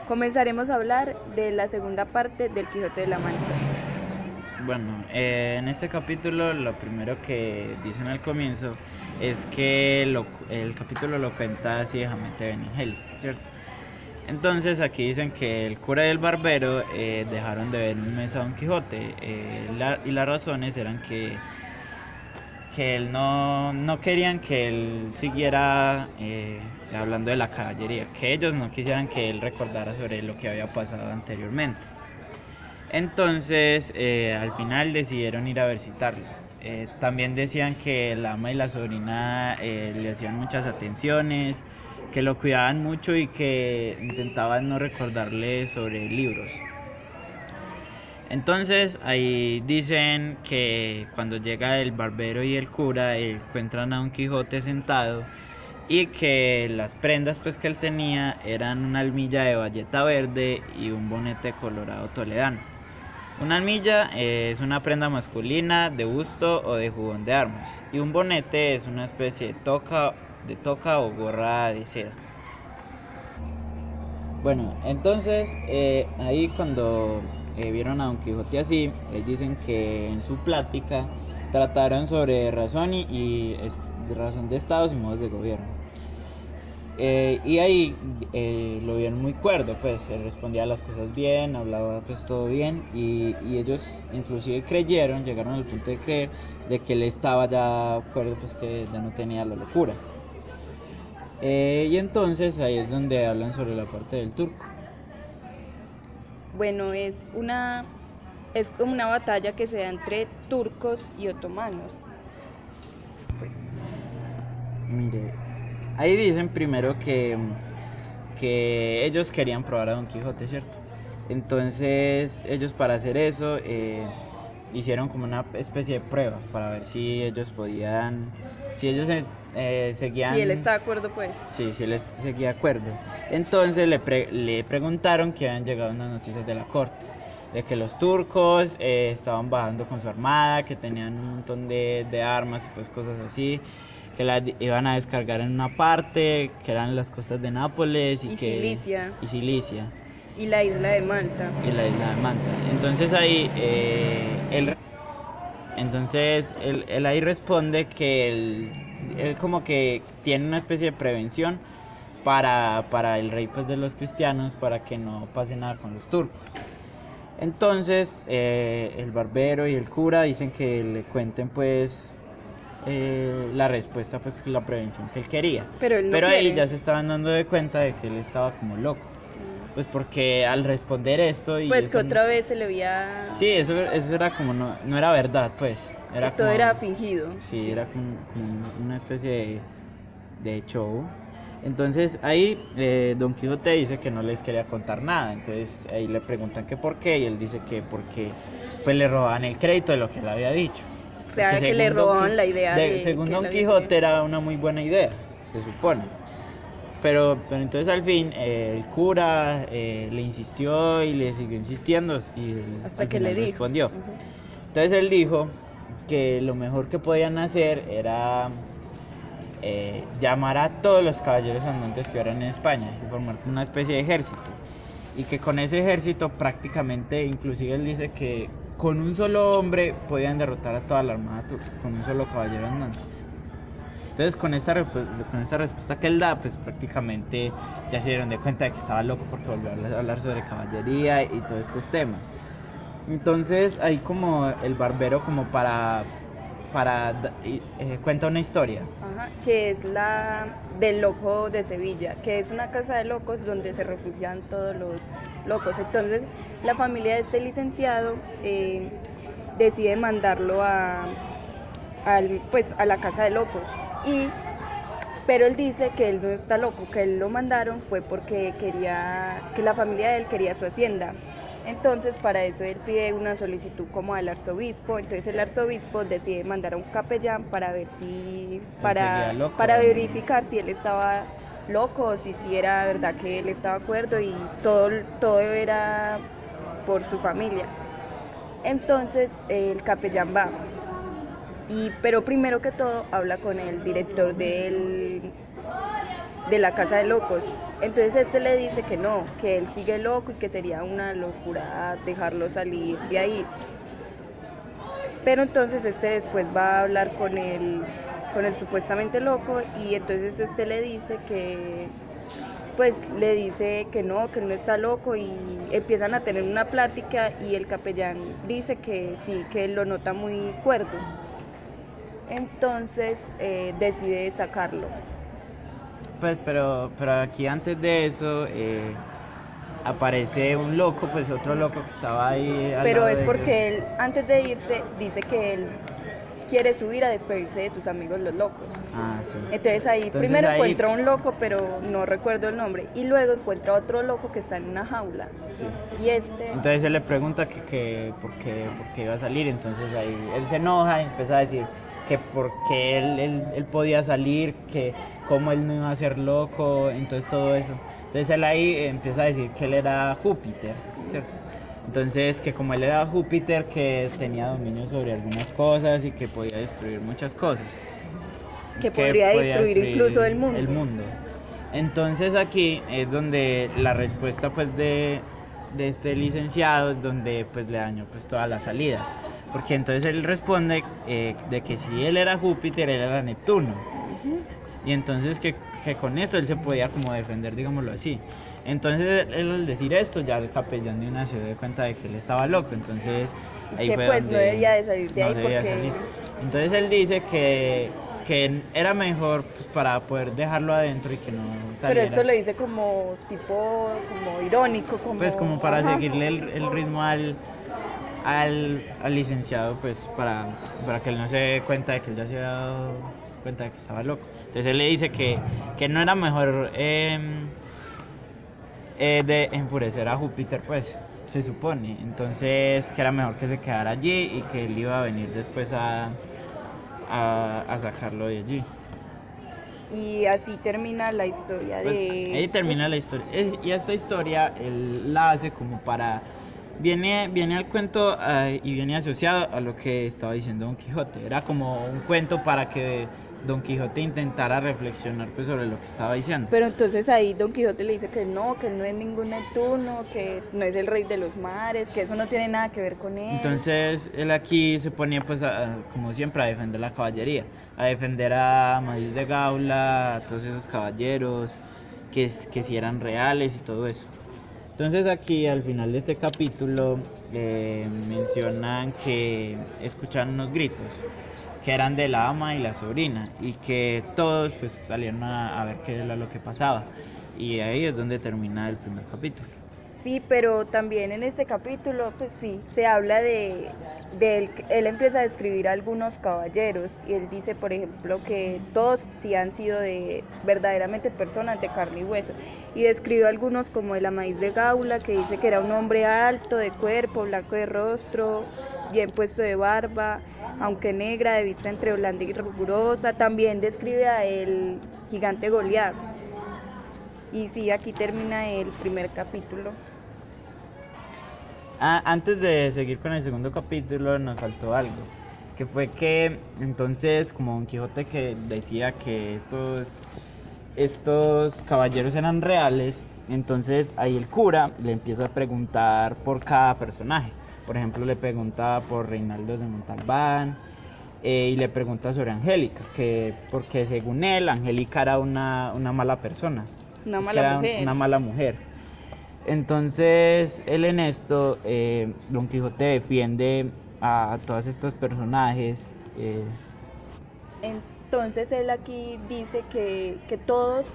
Comenzaremos a hablar de la segunda parte del Quijote de la Mancha. Bueno, en este capítulo lo primero que dicen al comienzo es que el capítulo lo cuenta ciegamente Benigel, ¿cierto? Entonces aquí dicen que el cura y el barbero dejaron de ver un mes a Don Quijote y las razones eran que él no querían que él siguiera hablando de la caballería, que ellos no quisieran que él recordara sobre lo que había pasado anteriormente. Entonces, al final decidieron ir a visitarlo. También decían que la ama y la sobrina le hacían muchas atenciones, que lo cuidaban mucho y que intentaban no recordarle sobre libros. Entonces ahí dicen que cuando llega el barbero y el cura encuentran a Don Quijote sentado y que las prendas pues que él tenía eran una almilla de bayeta verde y un bonete colorado toledano. Una almilla es una prenda masculina de busto o de jubón de armas y un bonete es una especie de toca o gorra de seda. Bueno, entonces ahí cuando vieron a Don Quijote así, les dicen que en su plática trataron sobre razón razón de estados y modos de gobierno. Y ahí lo vieron muy cuerdo, pues él respondía las cosas bien, hablaba pues todo bien y ellos inclusive llegaron al punto de creer de que él estaba ya cuerdo, pues que ya no tenía la locura. Y entonces ahí es donde hablan sobre la parte del turco. Bueno, es como una batalla que se da entre turcos y otomanos. Mire, ahí dicen primero que ellos querían probar a Don Quijote, ¿cierto? Entonces ellos para hacer eso hicieron como una especie de prueba para ver si ellos podían, si ellos seguían, Si él está de acuerdo, pues. sí, si él seguía de acuerdo. Entonces le preguntaron que habían llegado unas noticias de la corte, de que los turcos estaban bajando con su armada, que tenían un montón de armas y pues cosas así, que las iban a descargar en una parte, que eran las costas de Nápoles Y Cilicia. y Cilicia Y la isla de Malta. y la isla de Manta. Entonces ahí él ahí responde que él como que tiene una especie de prevención para el rey pues de los cristianos, para que no pase nada con los turcos. Entonces el barbero y el cura dicen que le cuenten pues la respuesta, pues la prevención que él quería. Pero él no Pero ahí quiere. ya se estaban dando de cuenta de que él estaba como loco. Pues porque al responder esto y Pues eso, que otra vez se le veía. sí, eso era como no era verdad, pues. Era Que todo como, era fingido. sí, era como una especie de show. Entonces ahí Don Quijote dice que no les quería contar nada. Entonces ahí le preguntan que por qué y él dice que porque pues le robaban el crédito de lo que él había dicho. O sea, que le robaban la idea de según que Don él había Quijote tenido. era una muy buena idea, se supone. Pero entonces al fin el cura le insistió y le siguió insistiendo y él Hasta al que final le dijo. respondió. Ujú. Entonces él dijo que lo mejor que podían hacer era llamar a todos los caballeros andantes que eran en España y formar una especie de ejército. Y que con ese ejército prácticamente, inclusive él dice que con un solo hombre podían derrotar a toda la armada turca, con un solo caballero andante. Entonces con esta respuesta que él da, pues prácticamente ya se dieron de cuenta de que estaba loco porque volvió a hablar sobre caballería y todos estos temas. Entonces ahí como el barbero como cuenta una historia. Ajá, que es la del loco de Sevilla, que es una casa de locos donde se refugian todos los locos. Entonces, la familia de este licenciado decide mandarlo pues, a la casa de locos. Pero él dice que él no está loco, que él lo mandaron fue porque que la familia de él quería su hacienda. Entonces para eso él pide una solicitud como al arzobispo. Entonces el arzobispo decide mandar a un capellán para ver si para verificar si él estaba loco o si era verdad que él estaba de acuerdo y todo era por su familia. Entonces el capellán va pero primero que todo habla con el director de la casa de locos. Entonces este le dice que no, que él sigue loco y que sería una locura dejarlo salir de ahí. Pero entonces este después va a hablar con el supuestamente loco, y entonces este le dice que, pues le dice que no está loco, y empiezan a tener una plática, y el capellán dice que sí, que él lo nota muy cuerdo. Entonces decide sacarlo. Pues, pero aquí antes de eso aparece un loco, pues otro loco que estaba ahí al Pero lado es de ellos. porque él, antes de irse, dice que él quiere subir a despedirse de sus amigos los locos. Ah, sí. Entonces ahí Entonces primero ahí, encuentra un loco, pero no recuerdo el nombre, y luego encuentra otro loco que está en una jaula. sí. Y este, Entonces él le pregunta que por qué iba a salir, entonces ahí él se enoja y empieza a decir que porque él podía salir, que cómo él no iba a ser loco, entonces todo eso. Entonces él ahí empieza a decir que él era Júpiter, ¿cierto? Entonces que como él era Júpiter, que tenía dominio sobre algunas cosas y que podía destruir muchas cosas. que podría destruir incluso el mundo. el mundo. Entonces aquí es donde la respuesta pues de este licenciado es donde pues le dañó pues toda la salida, porque entonces él responde de que si él era Júpiter, él era Neptuno, y entonces que con esto él se podía como defender, digámoslo así. Entonces él al decir esto, ya el capellán de una se dio cuenta de que él estaba loco, entonces ahí Que fue pues donde no debía de salir de no ahí debía porque... salir. Entonces él dice que era mejor pues, para poder dejarlo adentro y que no Pero saliera. esto lo dice como tipo, como irónico, como... Pues como para Ajá. seguirle el ritmo al licenciado, pues para que él no se dé cuenta de que él ya se había dado cuenta de que estaba loco. Entonces él le dice que no era mejor de enfurecer a Júpiter, pues se supone. Entonces que era mejor que se quedara allí y que él iba a venir después a sacarlo de allí. Y así termina la historia Pues ahí de... termina la historia. Y esta historia él la hace como para... Viene al cuento y viene asociado a lo que estaba diciendo Don Quijote. Era como un cuento para que Don Quijote intentara reflexionar pues sobre lo que estaba diciendo. Pero entonces ahí Don Quijote le dice que no es ningún Neptuno, que no es el rey de los mares, que eso no tiene nada que ver con él. Entonces él aquí se ponía pues como siempre a defender la caballería, a defender a Amadís de Gaula, a todos esos caballeros que si eran reales y todo eso. Entonces aquí al final de este capítulo mencionan que escuchan unos gritos que eran de la ama y la sobrina y que todos pues salieron a ver qué era lo que pasaba, y ahí es donde termina el primer capítulo. Sí, pero también en este capítulo, pues sí, se habla él empieza a describir a algunos caballeros, y él dice, por ejemplo, que todos sí han sido de verdaderamente personas de carne y hueso, y describe a algunos como el Amadís de Gaula, que dice que era un hombre alto de cuerpo, blanco de rostro, bien puesto de barba, aunque negra, de vista entre blanda y rigurosa. También describe a el gigante Goliat. Y sí, aquí termina el primer capítulo. Antes de seguir con el segundo capítulo nos faltó algo, que fue que entonces como Don Quijote que decía que estos caballeros eran reales, entonces ahí el cura le empieza a preguntar por cada personaje. Por ejemplo, le pregunta por Reinaldo de Montalbán, y le pregunta sobre Angélica, que porque según él Angélica era una mala persona, Una es que mala era mujer. una mala mujer. Entonces él en esto, Don Quijote defiende a todos estos personajes. Entonces él aquí dice que todos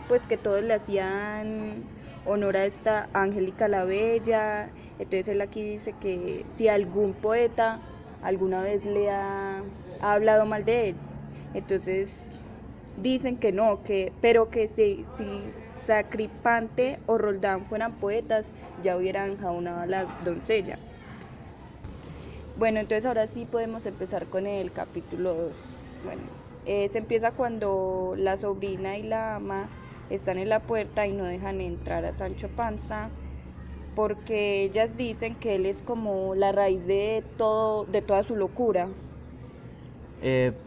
pues que todos le hacían honor a esta Angélica la Bella. Entonces él aquí dice que si algún poeta alguna vez ha hablado mal de él, entonces dicen que no, pero que si Sacripante o Roldán fueran poetas, ya hubieran enjaulado a la doncella. Bueno, entonces ahora sí podemos empezar con el capítulo 2. Bueno, se empieza cuando la sobrina y la ama están en la puerta y no dejan entrar a Sancho Panza, porque ellas dicen que él es como la raíz de toda su locura.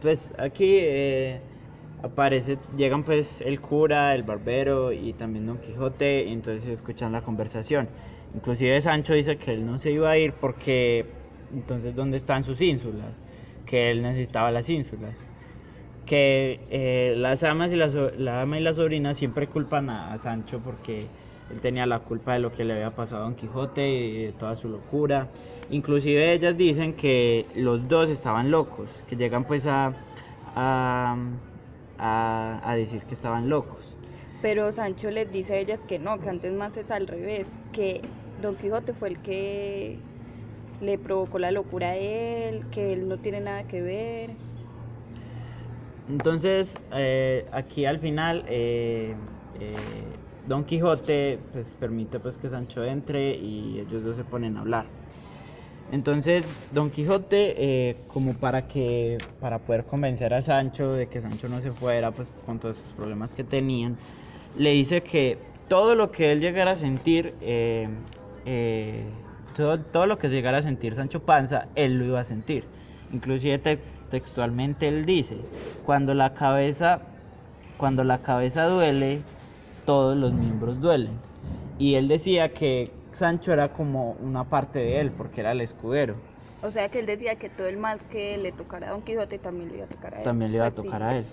Pues aquí llegan pues el cura, el barbero y también Don Quijote, y entonces escuchan la conversación. Inclusive Sancho dice que él no se iba a ir porque entonces ¿dónde están sus ínsulas? Que él necesitaba las ínsulas. Que las amas y la ama y la sobrina siempre culpan a Sancho porque él tenía la culpa de lo que le había pasado a Don Quijote y de toda su locura. Inclusive ellas dicen que los dos estaban locos, que llegan pues a, a decir que estaban locos. Pero Sancho les dice a ellas que no, que antes más es al revés, que Don Quijote fue el que le provocó la locura a él, que él no tiene nada que ver. Entonces, aquí al final, Don Quijote pues permite pues que Sancho entre y ellos dos se ponen a hablar. Entonces, Don Quijote, como para poder convencer a Sancho de que Sancho no se fuera, pues con todos los problemas que tenían, le dice que todo lo que él llegara a sentir, todo lo que llegara a sentir Sancho Panza, él lo iba a sentir. Inclusive textualmente él dice, cuando la cabeza duele, todos los miembros duelen. Y él decía que Sancho era como una parte de él, porque era el escudero. O sea que él decía que todo el mal que le tocara a Don Quijote también le iba a tocar a él. También le iba a tocar a él.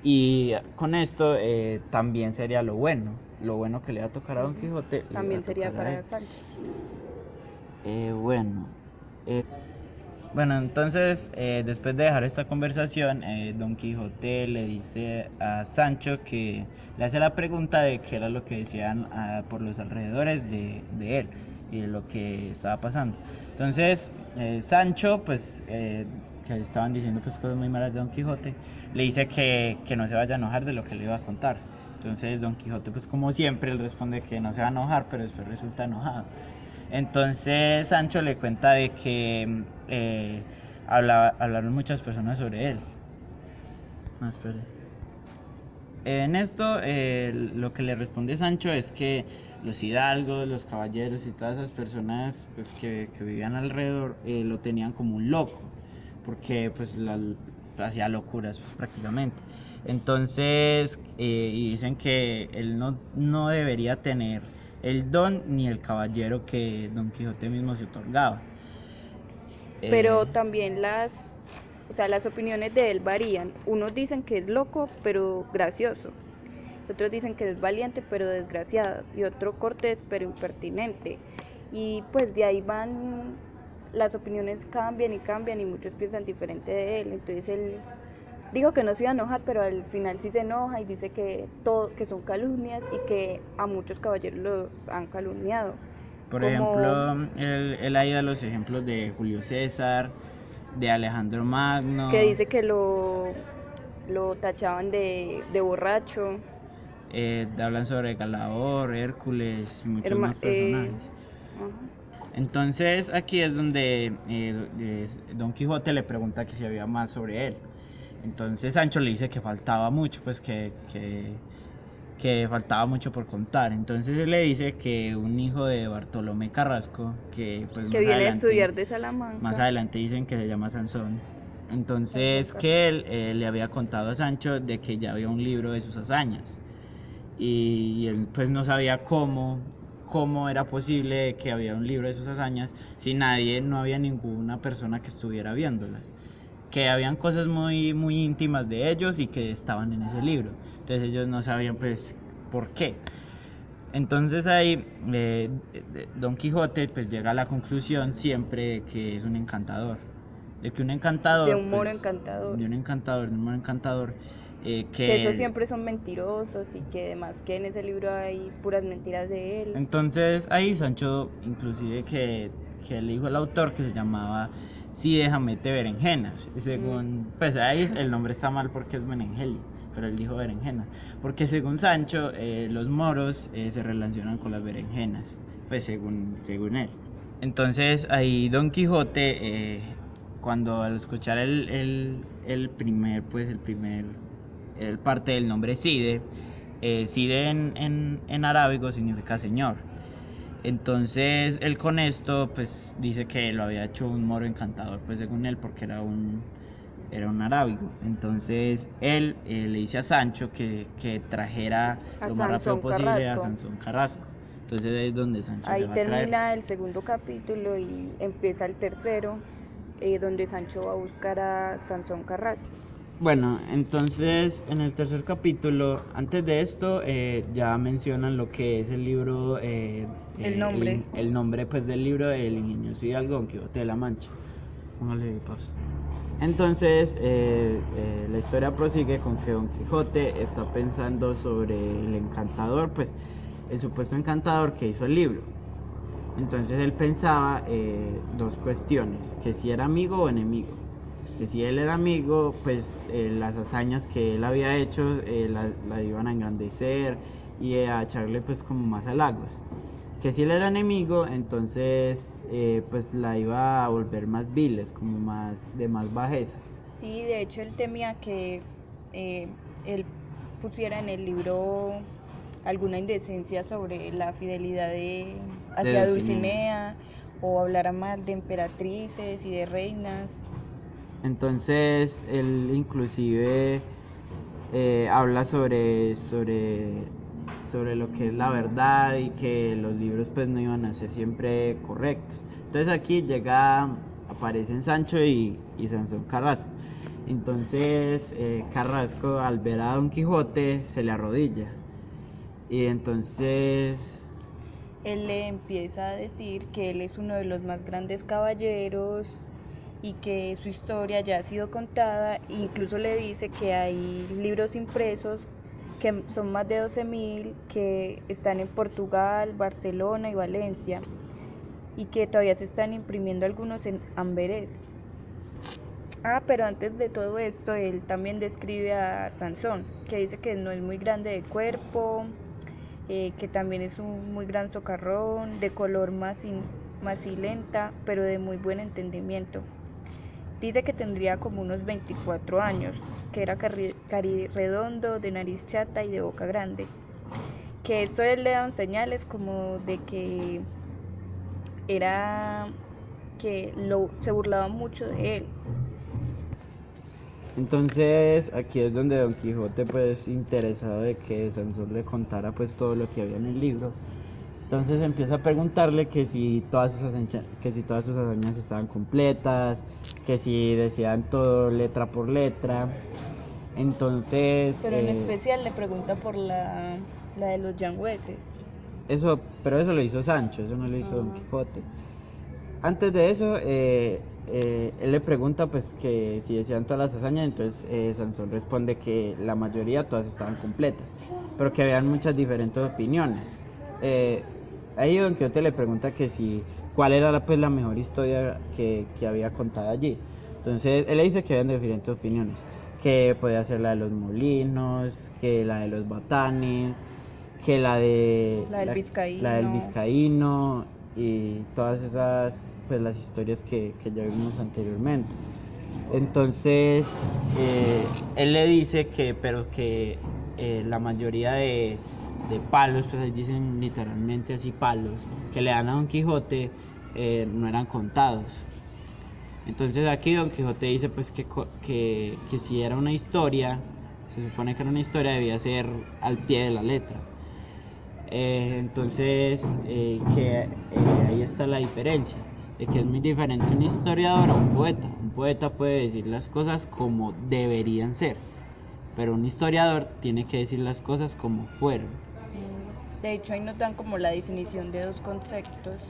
Y con esto también sería lo bueno que le iba a tocar a Don Quijote. También sería para Sancho. Bueno, entonces después de dejar esta conversación, Don Quijote le dice a Sancho que le hace la pregunta de qué era lo que decían por los alrededores de él y de lo que estaba pasando. Entonces Sancho, pues que estaban diciendo pues cosas muy malas de Don Quijote, le dice que no se vaya a enojar de lo que le iba a contar. Entonces Don Quijote, pues como siempre, él responde que no se va a enojar, pero después resulta enojado. Entonces Sancho le cuenta de que hablaron muchas personas sobre él. En esto lo que le responde Sancho es que los hidalgos, los caballeros y todas esas personas pues, que vivían alrededor lo tenían como un loco, porque pues hacía locuras prácticamente. Entonces y dicen que él no debería tener el don ni el caballero que Don Quijote mismo se otorgaba. Pero también las opiniones de él varían. Unos dicen que es loco, pero gracioso. Otros dicen que es valiente, pero desgraciado. Y otro cortés, pero impertinente. Y pues de ahí van, las opiniones cambian y muchos piensan diferente de él. Entonces él dijo que no se iba a enojar, pero al final sí se enoja y dice que son calumnias y que a muchos caballeros los han calumniado. Por ejemplo, él ha ido a los ejemplos de Julio César, de Alejandro Magno, que dice que lo tachaban de borracho. Hablan sobre Galaor, Hércules y muchos más personajes. Entonces aquí es donde Don Quijote le pregunta que si había más sobre él. Entonces Sancho le dice que faltaba mucho, pues que faltaba mucho por contar. Entonces él le dice que un hijo de Bartolomé Carrasco, que pues que viene a estudiar de Salamanca, más adelante dicen que se llama Sansón. Entonces que él le había contado a Sancho de que ya había un libro de sus hazañas y él pues no sabía cómo era posible que había un libro de sus hazañas si no había ninguna persona que estuviera viéndolas, que habían cosas muy muy íntimas de ellos y que estaban en ese libro. Entonces ellos no sabían pues por qué. Entonces ahí Don Quijote pues llega a la conclusión siempre que es un encantador, de que un encantador de un moro pues, encantador, de un moro encantador, que esos siempre son mentirosos y que además que en ese libro hay puras mentiras de él. Entonces ahí Sancho inclusive que le dijo al autor que se llamaba Sí, déjame te berenjenas, según pues ahí el nombre está mal porque es Benengeli, pero él dijo berenjenas, porque según Sancho los moros se relacionan con las berenjenas, pues según él. Entonces ahí Don Quijote cuando al escuchar el parte del nombre Cide, Cide en arábigo significa señor. Entonces él con esto pues dice que lo había hecho un moro encantador, pues según él, porque era un era un arábigo. Entonces él le dice a Sancho que trajera A lo más rápido Sansón posible a Carrasco. Sansón Carrasco. Entonces ahí es donde Sancho Ahí se va a traer. termina el segundo capítulo y empieza el tercero, donde Sancho va a buscar a Sansón Carrasco. Bueno, entonces en el tercer capítulo, antes de esto, ya mencionan lo que es el libro, El nombre. el nombre pues del libro, El ingenioso Hidalgo Don Quijote de la Mancha. Póngale pausa. Entonces, la historia prosigue con que Don Quijote está pensando sobre el encantador, pues el supuesto encantador que hizo el libro. Entonces él pensaba dos cuestiones, que si era amigo o enemigo. Que si él era amigo, pues las hazañas que él había hecho la iban a engrandecer y a echarle pues como más halagos. Que si él era enemigo, entonces pues la iba a volver más viles, como más de más bajeza. Sí, de hecho él temía que él pusiera en el libro alguna indecencia sobre la fidelidad hacia Dulcinea, o hablara mal de emperatrices y de reinas. Entonces él inclusive habla sobre lo que es la verdad y que los libros pues no iban a ser siempre correctos. Entonces aquí aparecen Sancho y Sansón Carrasco. Entonces Carrasco, al ver a Don Quijote, se le arrodilla y entonces Él le empieza a decir que él es uno de los más grandes caballeros y que su historia ya ha sido contada. Incluso le dice que hay libros impresos, que son más de 12.000, que están en Portugal, Barcelona y Valencia, y que todavía se están imprimiendo algunos en Amberes. Pero antes de todo esto, él también describe a Sansón, que dice que no es muy grande de cuerpo, que también es un muy gran socarrón, de color macilenta, pero de muy buen entendimiento. Dice que tendría como unos 24 años, que era carirredondo, de nariz chata y de boca grande. Que esto él le dan señales como de que se burlaba mucho de él. Entonces aquí es donde Don Quijote, pues interesado de que Sansón le contara pues todo lo que había en el libro, entonces empieza a preguntarle que si todas sus hazañas estaban completas, que si decían todo letra por letra. Entonces Pero en especial le pregunta por la de los yangüeses. pero eso lo hizo Sancho, eso no lo hizo Don Quijote. Antes de eso, él le pregunta pues que si decían todas las hazañas, entonces Sansón responde que la mayoría todas estaban completas, pero que habían muchas diferentes opiniones. Ahí Don Quijote le pregunta que si cuál era pues la mejor historia que había contado allí. Entonces él le dice que habían diferentes opiniones, que podía ser la de los molinos, que la de los batanes, que la del vizcaíno y todas esas pues las historias que ya vimos anteriormente. Entonces él le dice que la mayoría de palos, pues ahí dicen literalmente así palos, que le dan a Don Quijote no eran contados. Entonces aquí Don Quijote dice pues que si era una historia, se supone que era una historia, debía ser al pie de la letra. Entonces ahí está la diferencia, de que es muy diferente un historiador a un poeta. Un poeta puede decir las cosas como deberían ser, pero un historiador tiene que decir las cosas como fueron. De hecho, ahí nos dan como la definición de dos conceptos.